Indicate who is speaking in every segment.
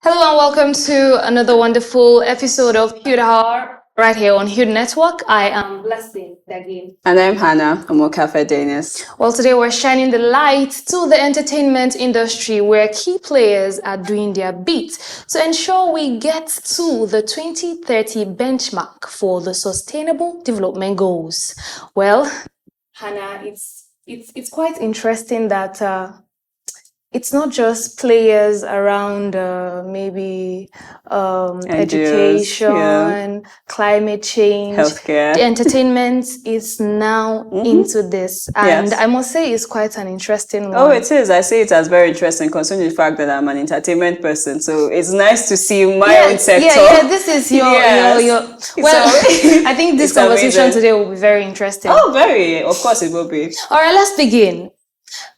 Speaker 1: Hello and welcome to another wonderful episode of Hude Hour right here on Hude Network. I am Blessing Dagin.
Speaker 2: And I'm Hannah. I'm Okafe Dennis.
Speaker 1: Well, today we're shining the light to the entertainment industry where key players are doing their bit to ensure we get to the 2030 benchmark for the Sustainable Development Goals. Well, Hannah, it's quite interesting that it's not just players around maybe education, climate change,
Speaker 2: healthcare.
Speaker 1: The entertainment is now into this. And I must say it's quite an interesting one.
Speaker 2: Oh, it is. I see it as very interesting considering the fact that I'm an entertainment person. So it's nice to see my own sector.
Speaker 1: Yeah, this is your well, I think this conversation amazing. Today will be very interesting.
Speaker 2: Oh, very. Of course it will be.
Speaker 1: All right, let's begin.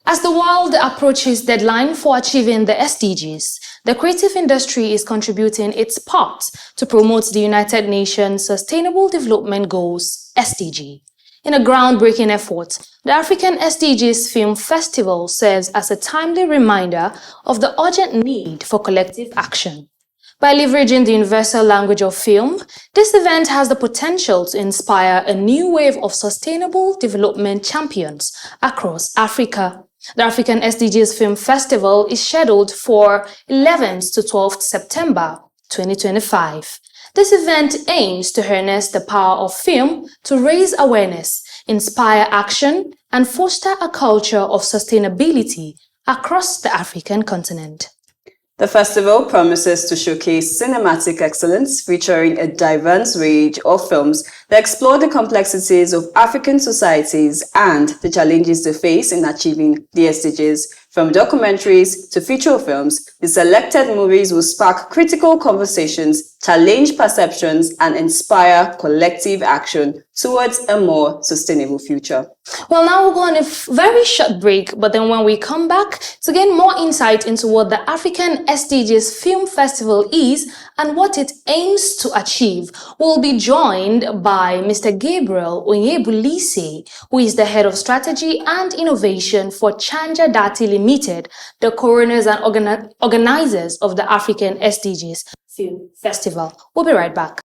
Speaker 1: As the world approaches deadline for achieving the SDGs, the creative industry is contributing its part to promote the United Nations Sustainable Development Goals, SDG. In a groundbreaking effort, the African SDGs Film Festival serves as a timely reminder of the urgent need for collective action. By leveraging the universal language of film, this event has the potential to inspire a new wave of sustainable development champions across Africa. The African SDGs Film Festival is scheduled for 11th to 12th September 2025. This event aims to harness the power of film to raise awareness, inspire action, and foster a culture of sustainability across the African continent.
Speaker 2: The festival promises to showcase cinematic excellence featuring a diverse range of films that explore the complexities of African societies and the challenges they face in achieving the SDGs. From documentaries to feature films, the selected movies will spark critical conversations, challenge perceptions, and inspire collective action towards a more sustainable future.
Speaker 1: Well, now we'll go on a very short break, but then when we come back to gain more insight into what the African SDGs Film Festival is and what it aims to achieve, we'll be joined by Mr. Gabriel Onyebuolise, who is the head of strategy and innovation for Chanja Dati Limited, the coroners and organizers of the African SDGs Film Festival. We'll be right back.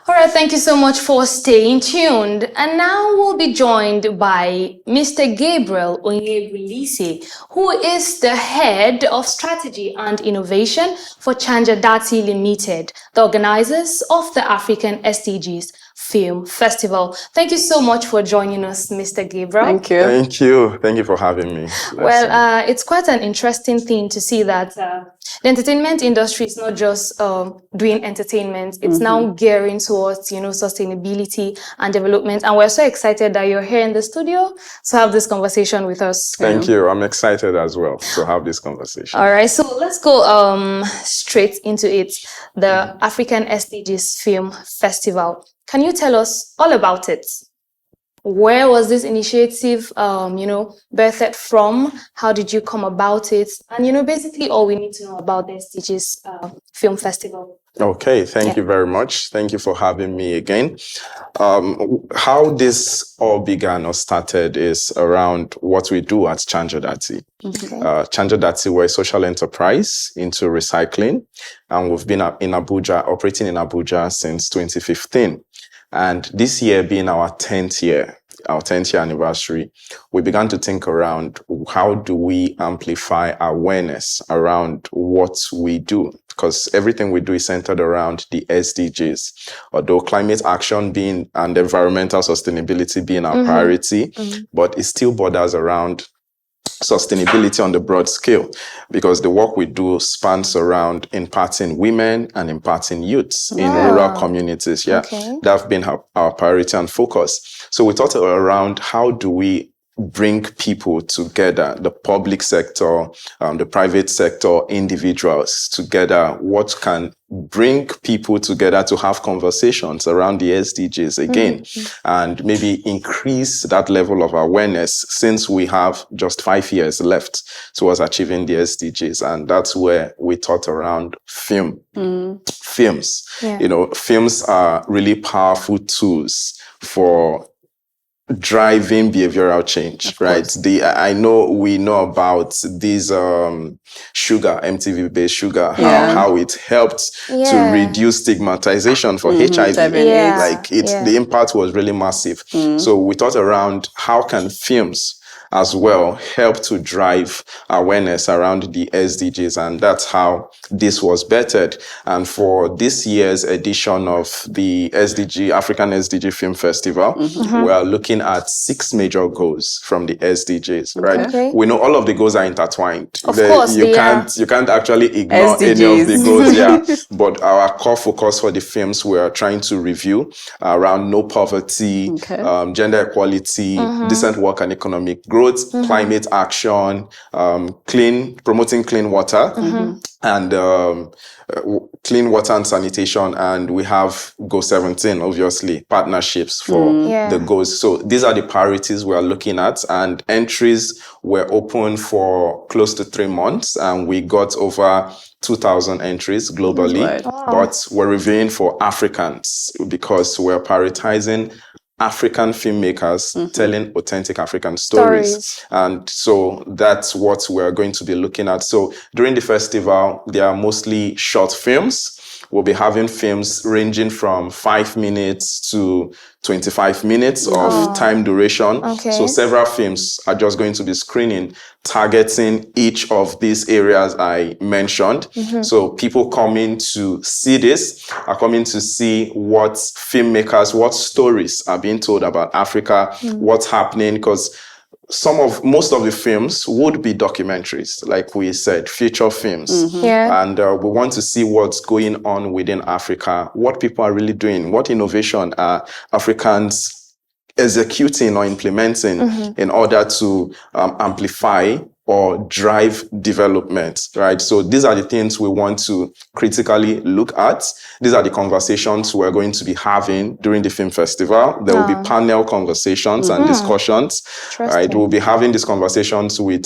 Speaker 1: All right, thank you so much for staying tuned. And now we'll be joined by Mr. Gabriel Onyebuolise, who is the head of strategy and innovation for Chanja Dati Limited, the organizers of the African SDGs Film Festival. Thank you so much for joining us, Mr. Gabriel.
Speaker 2: Thank you.
Speaker 3: Thank you. Thank you for having me.
Speaker 1: Well, it's quite an interesting thing to see that the entertainment industry is not just doing entertainment. It's now gearing towards, sustainability and development. And we're so excited that you're here in the studio to have this conversation with us.
Speaker 3: Thank you. I'm excited as well to have this conversation.
Speaker 1: All right. So let's go straight into it. The African SDGs Film Festival. Can you tell us all about it? Where was this initiative, birthed from? How did you come about it? And, basically all we need to know about the SDGs Film Festival.
Speaker 3: Okay, thank you very much. Thank you for having me again. How this all began or started is around what we do at Chanja Dati.
Speaker 1: Okay.
Speaker 3: Chanja Dati, we're a social enterprise into recycling, and we've been operating in Abuja since 2015. And this year being our 10th year anniversary, we began to think around how do we amplify awareness around what we do? Because everything we do is centered around the SDGs. Although climate action being and environmental sustainability being our priority, but it still borders around sustainability on the broad scale, because the work we do spans around impacting women and impacting youths in rural communities. Yeah, that have been our priority and focus. So we thought around how do we bring people together, the public sector, the private sector, individuals together. What can bring people together to have conversations around the SDGs again, and maybe increase that level of awareness, since we have just 5 years left towards achieving the SDGs. And that's where we thought around films. You know, films are really powerful tools for driving behavioral change, right? I know we know about these sugar, MTV-based sugar, how it helped to reduce stigmatization for HIV. Like the impact was really massive. So we thought around how can films as well help to drive awareness around the SDGs, and that's how this was bettered. And for this year's edition of the African SDG Film Festival, we are looking at 6 major goals from the SDGs, right? We know all of the goals are intertwined.
Speaker 1: Of course,
Speaker 3: you can't actually ignore
Speaker 2: SDGs.
Speaker 3: any of the goals, but our core focus for the films we are trying to review around no poverty, gender equality, decent work and economic growth, climate action, promoting clean water, and clean water and sanitation. And we have Goal 17, obviously, partnerships for the goals. So these are the priorities we are looking at, and entries were open for close to 3 months, and we got over 2,000 entries globally. But we're reviewing for Africans because we're prioritizing African filmmakers telling authentic African stories. And so that's what we're going to be looking at. So during the festival, there are mostly short films. We'll be having films ranging from 5 minutes to 25 minutes of time duration. So several films are just going to be screening, targeting each of these areas I mentioned. So people coming to see this are coming to see what filmmakers, what stories are being told about Africa, what's happening, because most of the films would be documentaries, like we said, feature films. And we want to see what's going on within Africa, what people are really doing, what innovation are Africans executing or implementing in order to amplify or drive development, right? So these are the things we want to critically look at. These are the conversations we're going to be having during the film festival. There will be panel conversations and discussions, right? We'll be having these conversations with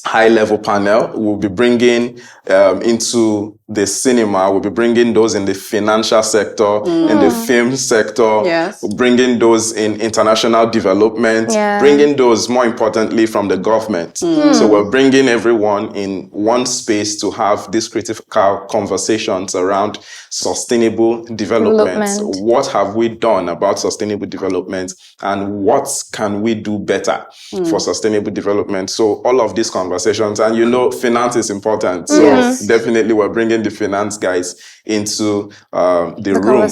Speaker 3: high-level panel. We'll be bringing into the cinema, we'll be bringing those in the financial sector, in the film sector, bringing those in international development, bringing those, more importantly, from the government. So we're bringing everyone in one space to have these critical conversations around sustainable development. What have we done about sustainable development, and what can we do better for sustainable development? So all of these conversations, and finance is important. So definitely we're bringing the finance guys into the room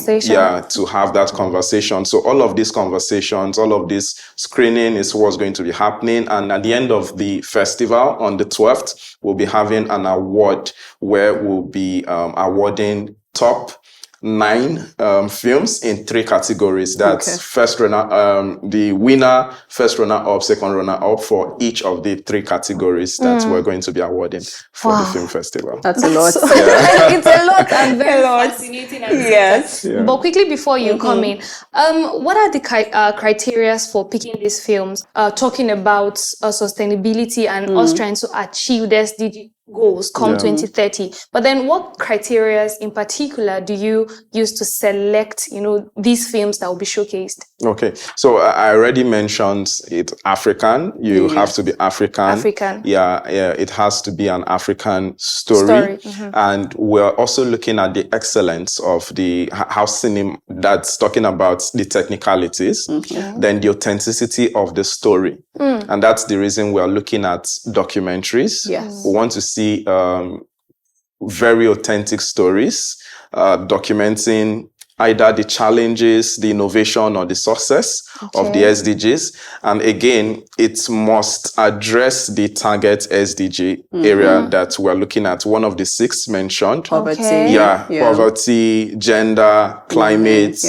Speaker 3: to have that conversation. So all of these conversations, all of this screening is what's going to be happening. And at the end of the festival on the 12th, we'll be having an award where we'll be awarding top 9 films in 3 categories. That's first runner, the winner, first runner-up, second runner-up for each of the 3 categories that we're going to be awarding for the film festival.
Speaker 2: That's a lot.
Speaker 1: It's a lot and very fascinating. And But quickly before you come in, what are the criteria for picking these films? Talking about sustainability and us trying to achieve the SDG goals come 2030. But then what criteria in particular do you use to select, these films that will be showcased? Okay. So I already mentioned it, African. You have to be African. Yeah. It has to be an African story. And we're also looking at the excellence of how cinema, that's talking about the technicalities, then the authenticity of the story. And that's the reason we're looking at documentaries. We want to see very authentic stories, documenting
Speaker 3: either the challenges, the innovation, or the success of the SDGs. And again, it must address the target SDG area that we're looking at. One of the 6 mentioned.
Speaker 2: Poverty.
Speaker 3: Poverty, gender, climate,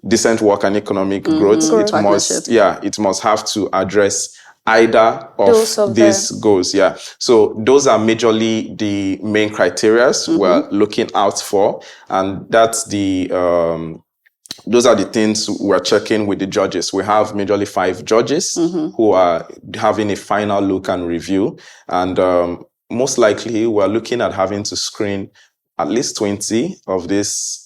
Speaker 3: decent work and economic growth. It must have to address either of these goals. So those are majorly the main criteria we're looking out for, and that's the those are the things we're checking with the judges. We have majorly 5 judges who are having a final look and review, and most likely we're looking at having to screen at least 20 of these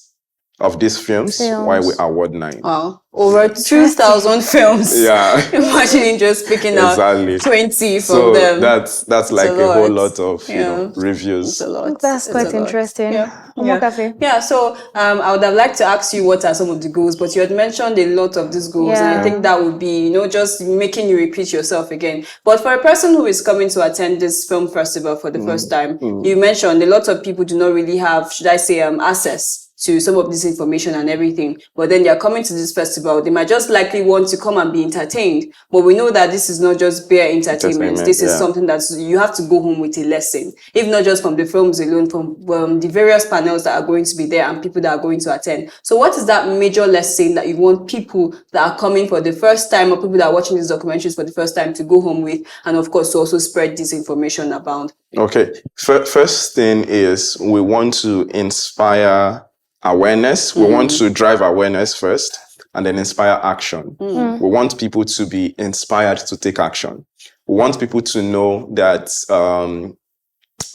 Speaker 3: films while we award 9.
Speaker 2: Wow. Over 2,000 films. Imagining just picking out 20 from them.
Speaker 3: That's like a whole lot of reviews.
Speaker 2: It's a lot.
Speaker 1: That's quite interesting.
Speaker 2: So I would have liked to ask you what are some of the goals, but you had mentioned a lot of these goals, and I think that would be, just making you repeat yourself again. But for a person who is coming to attend this film festival for the first time, you mentioned a lot of people do not really have, should I say, access to some of this information and everything, but then they're coming to this festival. They might just likely want to come and be entertained, but we know that this is not just bare entertainment. This is something that you have to go home with a lesson, if not just from the films alone, from the various panels that are going to be there and people that are going to attend. So what is that major lesson that you want people that are coming for the first time, or people that are watching these documentaries for the first time, to go home with, and of course to also spread this information about?
Speaker 3: Okay, first thing is we want to inspire awareness. We want to drive awareness first and then inspire action. We want people to be inspired to take action. We want people to know that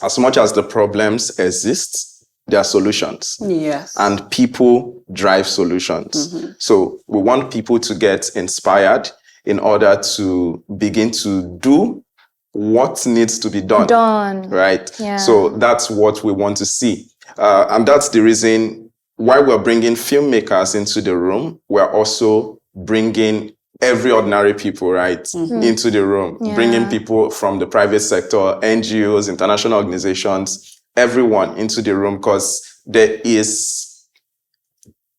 Speaker 3: as much as the problems exist, there are solutions. And people drive solutions. So we want people to get inspired in order to begin to do what needs to be done. Right? So that's what we want to see. And that's the reason why we're bringing filmmakers into the room. We're also bringing every ordinary people, into the room, bringing people from the private sector, NGOs, international organizations, everyone into the room, because there's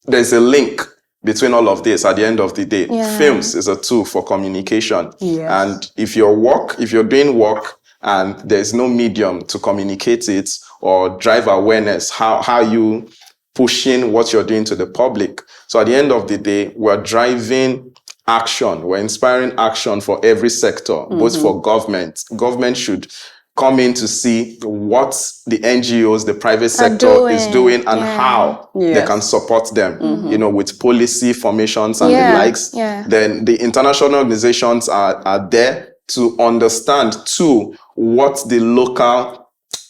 Speaker 3: a link between all of this. At the end of the day, films is a tool for communication. And if you're doing work and there's no medium to communicate it or drive awareness, how you pushing what you're doing to the public. So at the end of the day, we're driving action. We're inspiring action for every sector, both for government. Government should come in to see what the NGOs, the private sector is doing and how they can support them, with policy formations and the likes. Then the international organizations are there to understand too what the local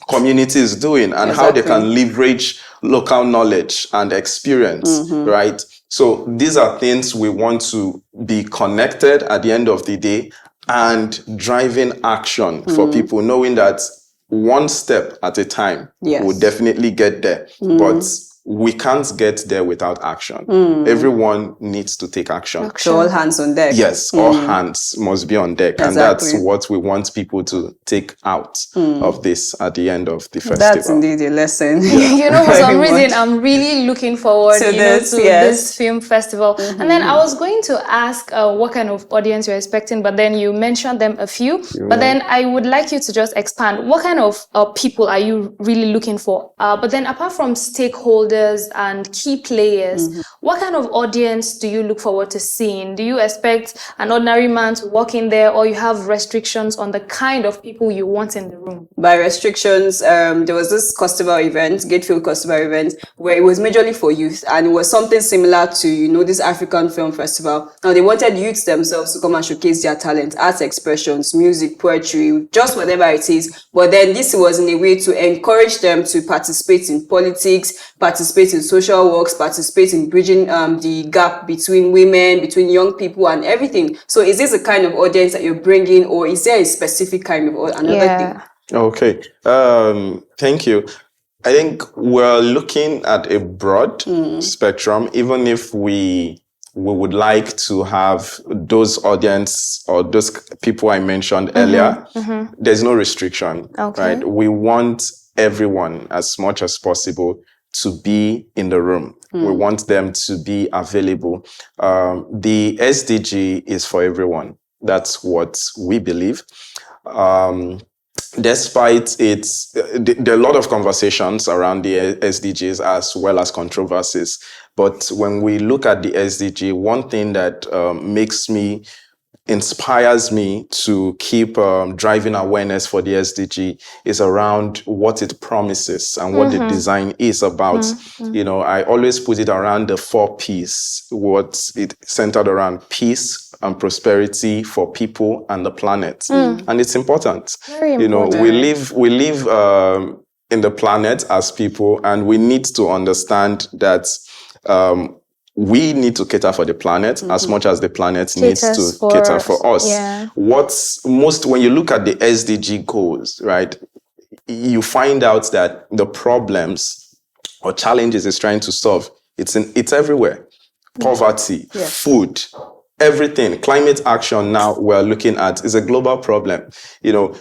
Speaker 3: community is doing and how they can leverage local knowledge and experience, right? So these are things we want to be connected at the end of the day and driving action for people, knowing that one step at a time will definitely get there. But we can't get there without action. Everyone needs to take action.
Speaker 2: So all hands on deck.
Speaker 3: Yes, all hands must be on deck. And that's what we want people to take out of this at the end of the festival.
Speaker 2: That's indeed a lesson.
Speaker 1: For some reason, I'm really looking forward to this film festival. And then I was going to ask what kind of audience you're expecting, but then you mentioned them a few. But then I would like you to just expand. What kind of people are you really looking for? But then apart from stakeholders and key players, what kind of audience do you look forward to seeing? Do you expect an ordinary man to walk in there, or you have restrictions on the kind of people you want in the room?
Speaker 2: By restrictions, there was this Customer event, Gatefield Customer event, where it was majorly for youth, and it was something similar to, this African Film Festival. Now, they wanted youths themselves to come and showcase their talent, arts expressions, music, poetry, just whatever it is. But then this was in a way to encourage them to participate in politics, participate in social works, participate in bridging the gap between women, between young people and everything. So is this the kind of audience that you're bringing, or is there a specific kind of another thing?
Speaker 3: Okay. Thank you. I think we're looking at a broad spectrum, even if we would like to have those audience or those people I mentioned earlier. There's no restriction, right? We want everyone as much as possible to be in the room. We want them to be available. The SDG is for everyone. That's what we believe. Despite there are a lot of conversations around the SDGs as well as controversies. But when we look at the SDG, one thing that inspires me to keep driving awareness for the SDG is around what it promises and what the design is about. I always put it around the 4 P's, what it centered around: peace and prosperity for people and the planet. And it's important.
Speaker 1: Very important.
Speaker 3: We live in the planet as people, and we need to understand that we need to cater for the planet as much as the planet needs to cater for us.
Speaker 1: Yeah.
Speaker 3: When you look at the SDG goals, right, you find out that the problems or challenges it's trying to solve, it's everywhere. Poverty, food, everything. Climate action now we're looking at is a global problem.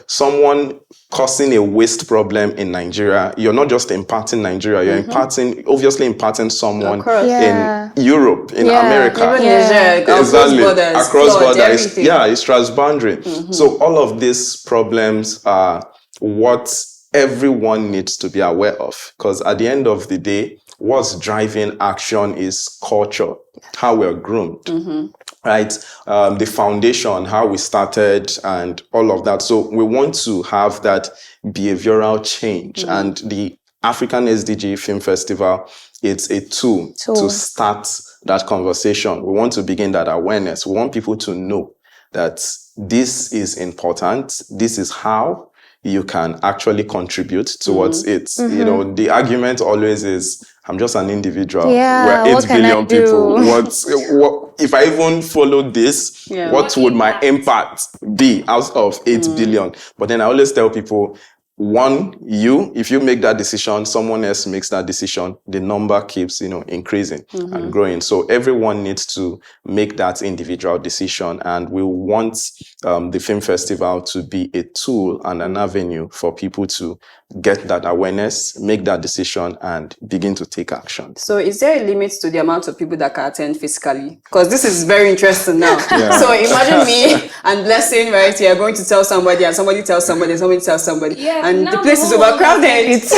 Speaker 3: Someone causing a waste problem in Nigeria, you're not just impacting Nigeria, you're impacting someone in Europe, in America.
Speaker 2: Even Nigeria,
Speaker 3: exactly. Across borders. It's
Speaker 2: transboundary.
Speaker 3: So all of these problems are what everyone needs to be aware of, because at the end of the day, what's driving action is culture, how we're groomed. Right? The foundation, how we started and all of that. So we want to have that behavioral change. And the African SDG Film Festival, it's a tool to start that conversation. We want to begin that awareness. We want people to know that this is important. This is how you can actually contribute towards it. The argument always is, I'm just an individual.
Speaker 1: Yeah,
Speaker 3: we're 8 billion people. What if I even followed this?
Speaker 2: Yeah.
Speaker 3: What would my impact be out of 8 billion? But then I always tell people, if you make that decision, someone else makes that decision, the number keeps, increasing and growing. So everyone needs to make that individual decision. And we want the film festival to be a tool and an avenue for people to get that awareness, make that decision, and begin to take action.
Speaker 2: So is there a limit to the amount of people that can attend physically? Because this is very interesting now. So imagine me and Blessing, right? You're going to tell somebody, and somebody tells somebody, and somebody tells somebody. And the place is overcrowded. So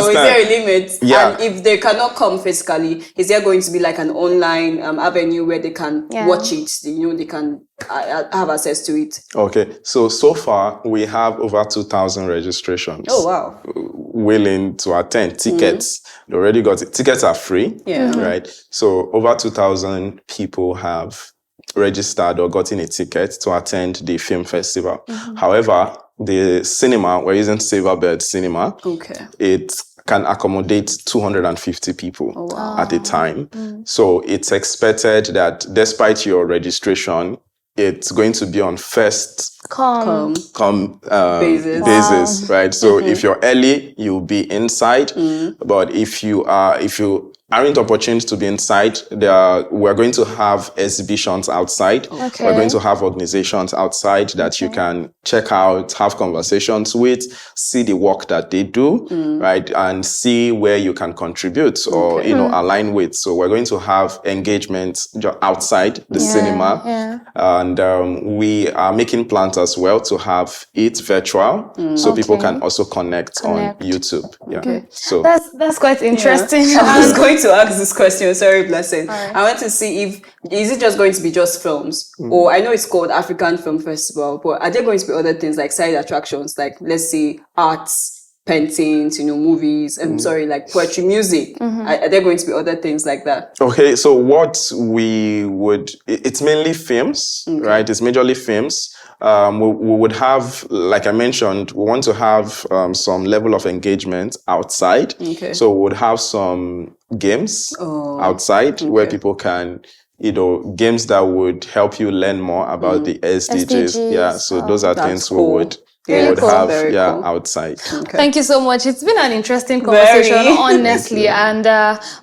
Speaker 2: is there a limit? And if they cannot come physically, is there going to be like an online avenue where they can watch it? They can have access to it.
Speaker 3: Okay. So far we have over 2,000 registrations.
Speaker 2: Oh, wow.
Speaker 3: Willing to attend. Tickets. They already got it. Tickets are free. Right. So over 2,000 people have registered or gotten a ticket to attend the film festival. However, the cinema, we're using Silverbird Cinema. Okay. It can accommodate 250 people at a time. So it's expected that despite your registration, it's going to be on first come basis, right? So if you're early, you'll be inside. But if you aren't opportune to be inside, we're going to have exhibitions outside. Okay. We're going to have organizations outside that you can check out, have conversations with, see the work that they do, right? And see where you can contribute or, align with. So we're going to have engagements outside the cinema. And we are making plans as well to have it virtual so people can also connect on YouTube. Okay. So
Speaker 1: that's quite interesting.
Speaker 2: I was going to ask this question, sorry, Blessing. Right. I want to see is it just going to be just films? Or I know it's called African Film Festival, but are there going to be other things like side attractions, like let's say arts, paintings, movies, like poetry, music? Are there going to be other things like that? Okay, so
Speaker 3: it's mainly films, right? It's majorly films. We would have, like I mentioned, we want to have some level of engagement outside. Okay. So we would have some games outside where people can, games that would help you learn more about the SDGs. So those are things we would have outside.
Speaker 1: Okay. Thank you so much. It's been an interesting conversation, honestly. And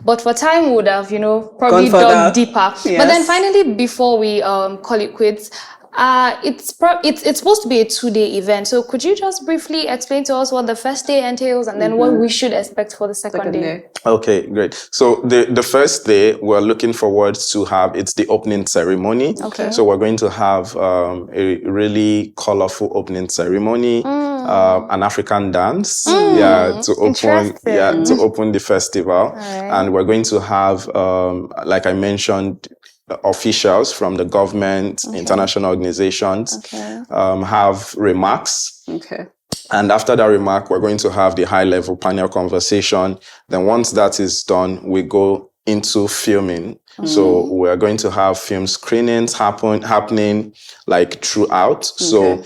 Speaker 1: but for time, we would have, probably dug deeper. Yes. But then finally, before we call it quits, It's supposed to be a 2-day event. So could you just briefly explain to us what the first day entails and then what we should expect for the second day?
Speaker 3: Okay, great. So the first day, we're looking forward to have, it's the opening ceremony.
Speaker 1: Okay.
Speaker 3: So we're going to have a really colorful opening ceremony, an African dance, to open the festival.
Speaker 1: Right.
Speaker 3: And we're going to have, like I mentioned, officials from the government, international organizations, have remarks.
Speaker 2: Okay.
Speaker 3: And after that remark, we're going to have the high-level panel conversation. Then once that is done, we go into filming. So we're going to have film screenings happening like throughout. So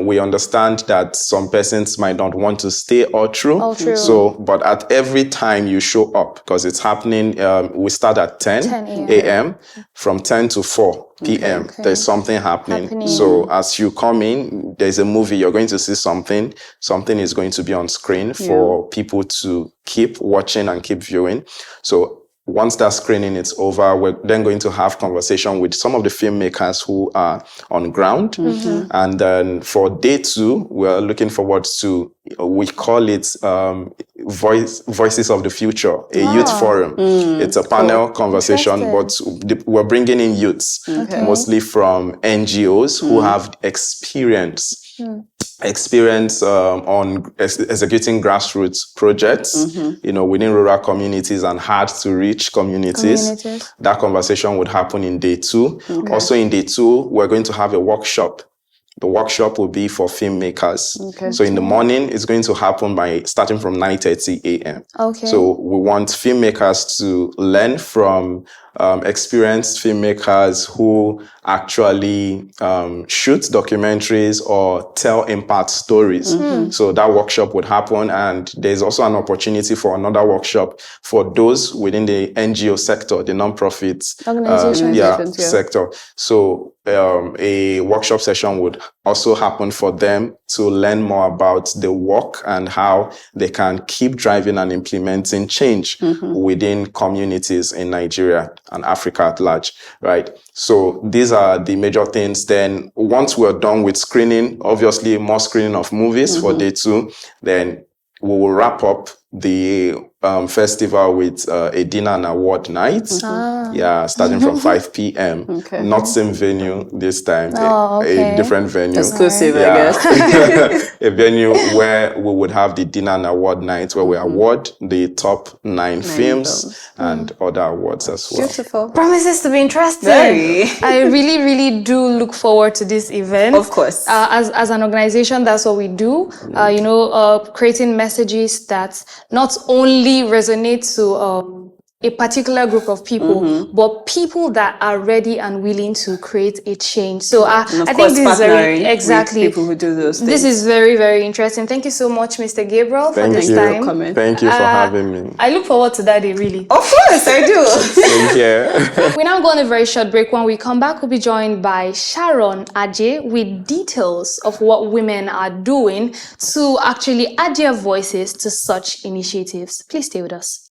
Speaker 3: we understand that some persons might not want to stay all through. So, but at every time you show up, because it's happening, we start at 10 a.m. From 10 to 4 p.m. There's something happening. So as you come in, there's a movie, you're going to see something. Something is going to be on screen for people to keep watching and keep viewing. So once that screening is over, we're then going to have conversation with some of the filmmakers who are on ground. And then for day 2, we're looking forward to, we call it Voices of the Future, a youth forum. It's a panel conversation, but we're bringing in youths, mostly from NGOs who have experience on executing grassroots projects, within rural communities and hard to reach communities. That conversation would happen in day 2. Also in day 2, we're going to have a workshop. The workshop will be for filmmakers. So in the morning, it's going to happen starting from 9:30 a.m. So we want filmmakers to learn from experienced filmmakers who actually shoot documentaries or tell impact stories. So that workshop would happen, and there's also an opportunity for another workshop for those within the NGO sector, the non-profit sector. So a workshop session would also happen for them to learn more about the work and how they can keep driving and implementing change within communities in Nigeria and Africa at large, right? So these are the major things. Then once we're done with screening, obviously more screening of movies for day 2, then we will wrap up the festival with a dinner and award night. Starting from 5 p.m. Not same venue this time, a different venue.
Speaker 2: Exclusive, I guess.
Speaker 3: A venue where we would have the dinner and award night where we award the top 9 films and other awards as well.
Speaker 2: Beautiful.
Speaker 1: Promises to be interesting.
Speaker 2: Very.
Speaker 1: I really, really do look forward to this event.
Speaker 2: Of course.
Speaker 1: As an organization, that's what we do. Creating messages that not only resonate to a particular group of people, but people that are ready and willing to create a change. So I think this is very
Speaker 2: people who do those things.
Speaker 1: This is very, very interesting. Thank you so much, Mr. Gabriel, for this time.
Speaker 3: Thank you for having me.
Speaker 1: I look forward to that day, really.
Speaker 2: Of course, I do.
Speaker 3: Thank you.
Speaker 1: We now go on a very short break. When we come back, we'll be joined by Sharon Aje with details of what women are doing to actually add their voices to such initiatives. Please stay with us.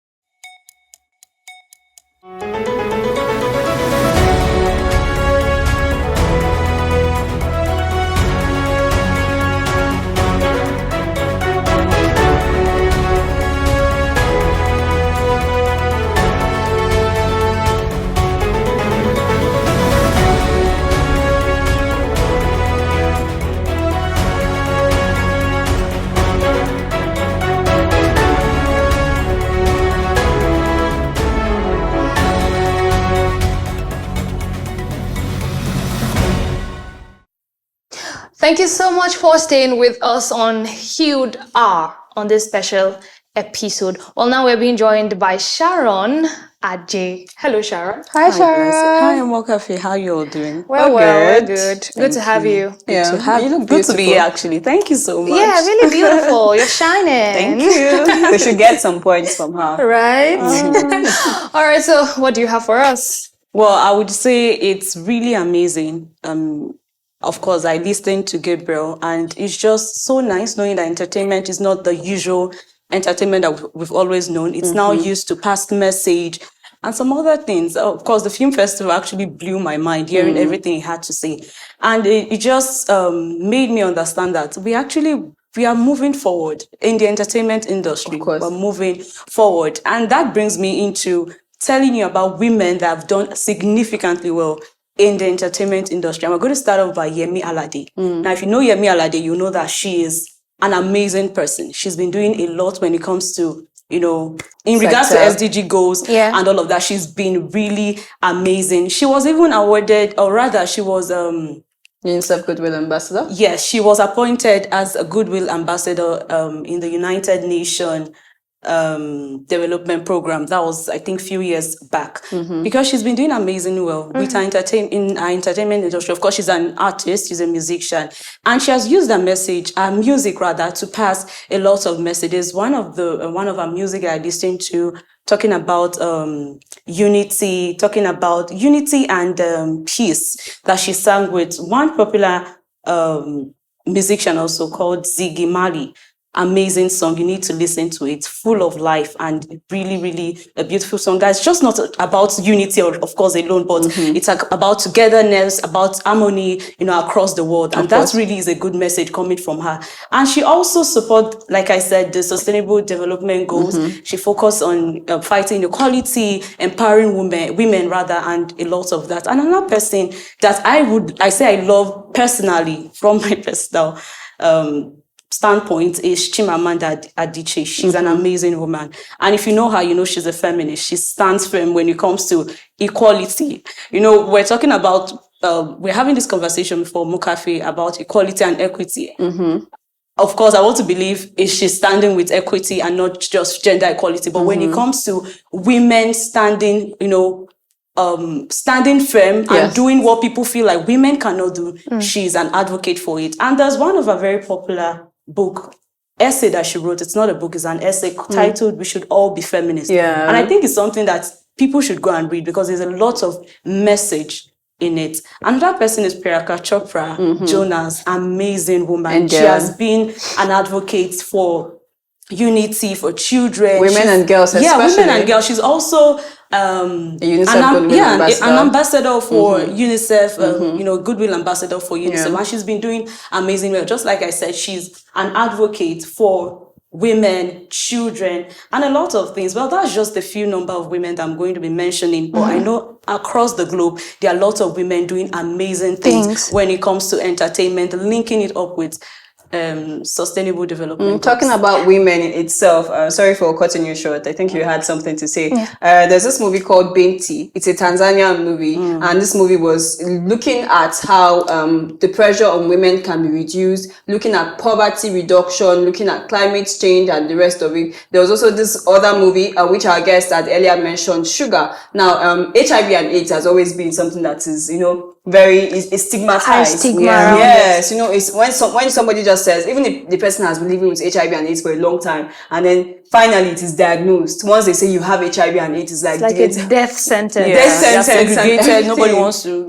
Speaker 1: Thank you so much for staying with us on Hude Hour on this special episode. Well, now we're being joined by Sharon Aje. Hello, Sharon.
Speaker 4: Hi, Sharon. Hi, Mokafi. How you all doing?
Speaker 1: We're good. Good to have you.
Speaker 4: Yeah,
Speaker 2: to have
Speaker 4: you look good to be here, actually. Thank you so much.
Speaker 1: Yeah, really beautiful. You're shining.
Speaker 4: Thank you.
Speaker 2: We should get some points from her.
Speaker 1: Right? All right, so what do you have for us?
Speaker 4: Well, I would say it's really amazing. Of course, I listened to Gabriel, and it's just so nice knowing that entertainment is not the usual entertainment that we've always known. It's now used to pass message and some other things. Of course, the film festival actually blew my mind, hearing everything he had to say. And it just made me understand that we are moving forward in the entertainment industry.
Speaker 2: Of course.
Speaker 4: We're moving forward. And that brings me into telling you about women that have done significantly well in the entertainment industry. And we're going to start off by Yemi Alade. Now, if you know Yemi Alade, you know that she is an amazing person. She's been doing a lot when it comes to, in regards to SDG goals and all of that. She's been really amazing. She was even awarded, or rather, she was
Speaker 2: UNICEF Goodwill Ambassador?
Speaker 4: Yes, she was appointed as a Goodwill Ambassador in the United Nations development program. That was, I think, a few years back. Because she's been doing amazingly well with her entertainment industry. Of course, she's an artist, she's a musician, and she has used her music rather, to pass a lot of messages. One of her music I listened to, talking about unity and peace, that she sang with one popular musician also called Ziggy Marley. Amazing song. You need to listen to it. Full of life and really, really a beautiful song. That's just not about unity, of course, alone, but it's about togetherness, about harmony, across the world. And that really is a good message coming from her. And she also supports, like I said, the Sustainable Development Goals. She focused on fighting equality, empowering women rather, and a lot of that. And another person that I love personally, from my personal standpoint, is Chimamanda Adichie. She's an amazing woman. And if you know her, you know she's a feminist. She stands firm when it comes to equality. We're talking about, we're having this conversation before Mokafi about equality and equity. Of course, I want to believe she's standing with equity and not just gender equality. But when it comes to women standing, standing firm and doing what people feel like women cannot do, she's an advocate for it. And there's one of her very popular essay that she wrote. It's not a book, it's an essay titled "We Should All Be Feminists." And I think it's something that people should go and read, because there's a lot of message in it. Another person is Priyanka Chopra Jonas, amazing woman.
Speaker 2: And
Speaker 4: she has been an advocate for unity, for children,
Speaker 2: women and girls, especially.
Speaker 4: Women and girls. She's also an ambassador for UNICEF, Goodwill Ambassador for UNICEF, and she's been doing amazing well. Just like I said, she's an advocate for women, children, and a lot of things. Well, that's just a few number of women that I'm going to be mentioning, but I know across the globe, there are lots of women doing amazing things when it comes to entertainment, linking it up with sustainable development.
Speaker 2: Talking about women in itself, sorry for cutting you short. I think you had something to say. There's this movie called Binti. It's a Tanzanian movie, and this movie was looking at how the pressure on women can be reduced, looking at poverty reduction, looking at climate change and the rest of it. There was also this other movie, which our guest had earlier mentioned, Sugar. Now, HIV and AIDS has always been something that is, very stigmatized.
Speaker 1: High stigma.
Speaker 2: Yes, it's when somebody just says, even if the person has been living with HIV and AIDS for a long time, and then finally it is diagnosed. Once they say you have HIV and AIDS, it's like
Speaker 1: a death sentence.
Speaker 2: Death sentence.
Speaker 4: Segregated. Nobody wants to,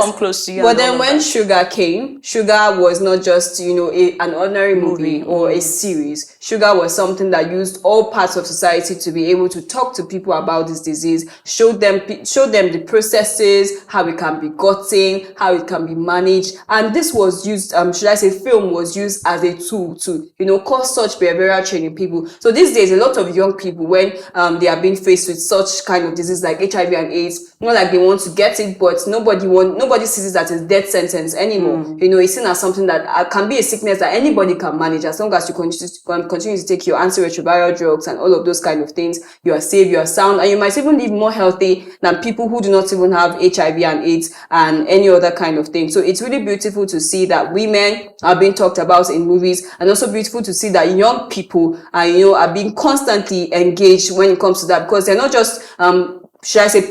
Speaker 4: come close to you.
Speaker 2: But then when Sugar came, Sugar was not just, an ordinary movie or a series. Sugar was something that used all parts of society to be able to talk to people about this disease, show them the processes, how it can be gotten, how it can be managed. And this was used, film was used as a tool to, cause such behavioral change in people. So these days, a lot of young people, when they are being faced with such kind of disease like HIV and AIDS, not like they want to get it, but nobody sees it as a death sentence anymore. It's seen as something that can be a sickness that anybody can manage, as long as you continue to take your antiretroviral drugs and all of those kind of things. You are safe, you are sound, and you might even live more healthy than people who do not even have HIV and AIDS and any other kind of thing. So it's really beautiful to see that women are being talked about in movies, and also beautiful to see that young people are being constantly engaged when it comes to that, because they're not just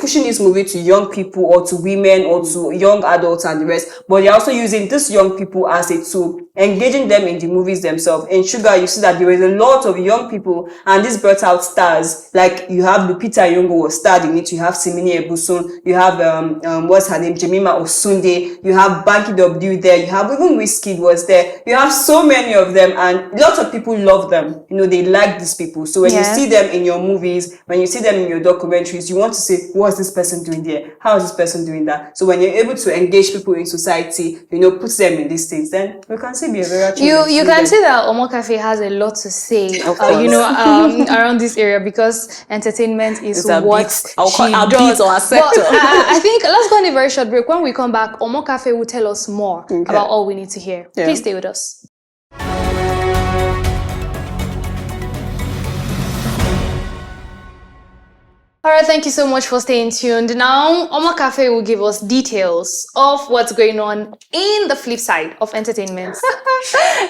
Speaker 2: pushing this movie to young people or to women or to young adults and the rest, but they're also using these young people as a tool engaging them in the movies themselves. In Sugar, you see that there was a lot of young people, and this brought out stars. Like you have Lupita Nyong'o was starred in it. You have Simini Ebusun. You have what's her name, Jemima Osunde. You have Banky W there. You have even Wizkid was there. You have so many of them, and lots of people love them. You know, they like these people. So when you see them in your movies, when you see them in your documentaries, you want to say, what's this person doing there? How is this person doing that? So when you're able to engage people in society, you know, put them in these things, then we can see behavioral change.
Speaker 1: You can see that Omo Cafe has a lot to say, you know, around this area, because entertainment is what she does. But I think let's go on a very short break. When we come back, Omo Cafe will tell us more about all we need to hear. Please stay with us. All right, thank you so much for staying tuned. Now, Omo Cafe will give us details of what's going on in the flip side of entertainment.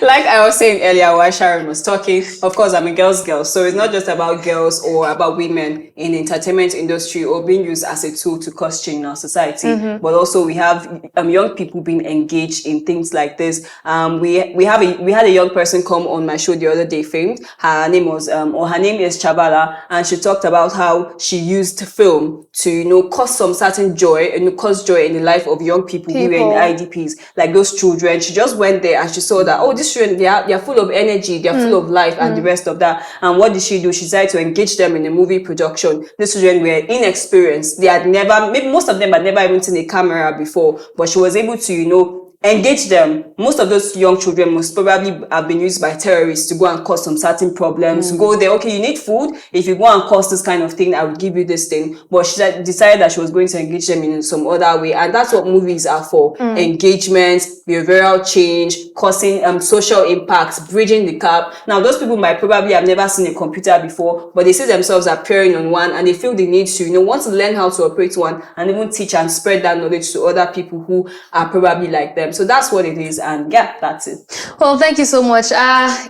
Speaker 2: Like I was saying earlier while Sharon was talking, of course, I'm a girl's girl. So it's not just about girls or about women in the entertainment industry or being used as a tool to cause change in our society. But also we have young people being engaged in things like this. We had a young person come on my show the other day, Famed. Her name was, her name is Chabala, and she talked about how she used film to, you know, cause some certain joy and cause joy in the life of young people who were in IDPs, like those children. She just went there and she saw that, oh, these children, they're full of energy, they're full of life, and the rest of that. And what did she do? She decided to engage them in a movie production. These children were inexperienced. They had never, maybe most of them had never even seen a camera before, but she was able to, you know, engage them. Most of those young children most probably have been used by terrorists to go and cause some certain problems. Go there, okay, you need food. If you go and cause this kind of thing, I will give you this thing. But she decided that she was going to engage them in some other way. And that's what movies are for. Engagement, behavioral change, causing social impacts, bridging the gap. Now, those people might probably have never seen a computer before, but they see themselves appearing on one, and they feel the need to, you know, want to learn how to operate one and even teach and spread that knowledge to other people who are probably like them. So that's what it is, and yeah, that's it.
Speaker 1: Well, thank you so much.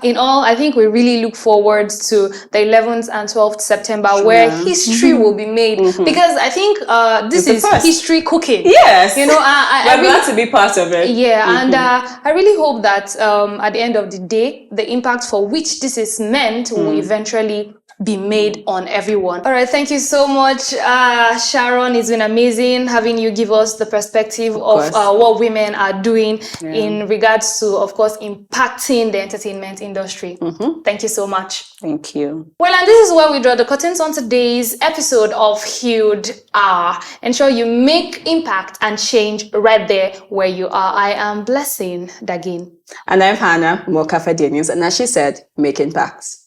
Speaker 1: In all, I think we really look forward to the 11th and 12th September, where history will be made, because I think this is history cooking.
Speaker 2: Yes,
Speaker 1: you know,
Speaker 2: we're glad to be part of it.
Speaker 1: Yeah, and I really hope that at the end of the day, the impact for which this is meant will eventually be made on everyone. All right, thank you so much, Sharon. It's been amazing having you give us the perspective of what women are doing in regards to, of course, impacting the entertainment industry. Thank you so much.
Speaker 2: Thank you.
Speaker 1: Well, and this is where we draw the curtains on today's episode of Hude Hour. Ensure you make impact and change right there where you are. I am Blessing Dagin.
Speaker 2: And I'm Hannah Mokafa Daniels, and as she said, make impacts.